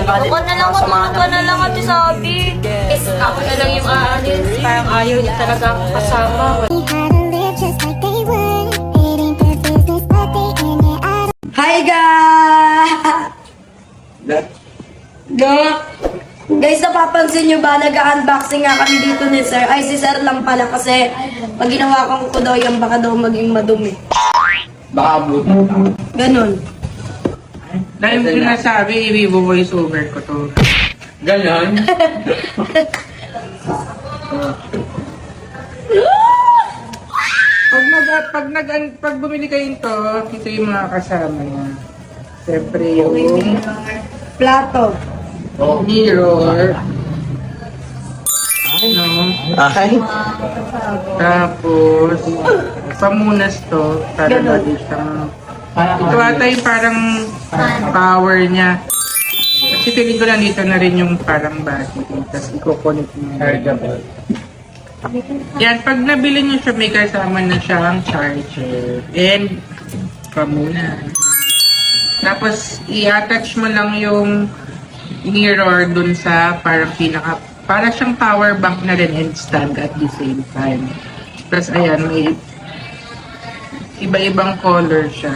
Ako na lang, matulog ka na lang, Ate Sabi. Ako na lang yung aalis. Parang ayaw niya talaga akong kasama. Hi guys, napapansin nyo ba, nag-unboxing nga kami dito ni Sir. Ay, si Sir lang pala kasi pag ginawakan ko daw yan, baka daw maging madumi. Baka buti. Ganon. Dahil sinasabi, i-voice over ko to. Ganon? Pag bumili kayo ito, ito yung mga kasama niya. Siyempre yung Plato. mirror. Ano? Tapos, pamunas to. Para lagi siyang... Ito ata yung parang power niya. Kasi feeling ko nandito na rin yung parang battery. Tapos i-connect mo. Yan, pag nabili niyo siya, may kasama na siyang charger. And, pamunas. Tapos, i-attach mo lang yung mirror dun sa parang para siyang power bank na rin and stand at the same time. Tapos, ayan, may iba-ibang color siya.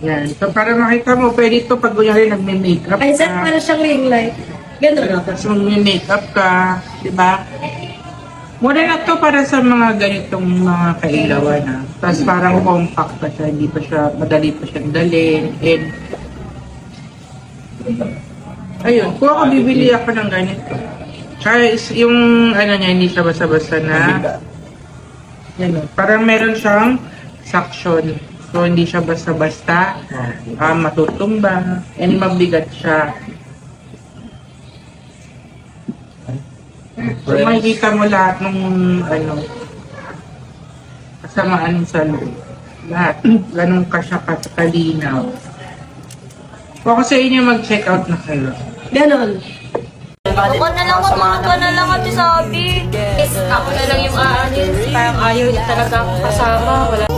Yan. So, para makita mo, pwede ito pag kunyari nagme-makeup Ay, Sir, ka. para siyang ring light. Ganon. Tapos magme-makeup ka, di ba? Mura na to para sa mga ganitong mga kailawan na. Tapos parang compact pa siya, hindi pa siya, madali pa siyang dalhin. And, ayun, kung ako bibili ako ng ganito. Tsaka yung ano niya, hindi siya basta-basta na, yan, parang meron siyang suction. So, hindi siya basta-basta matutumba. And mabigat siya. So, makikita mo lahat ng ano, kasamaan sa loob. Lahat. Ganun ka siya kalinaw. Kung ako sa inyo mag-check out na kayo. Ganon. Ako na lang, matulog ka na lang, Ate Sabi. Ako na lang yung aalis. Parang ayaw niya talaga akong kasama. Wala.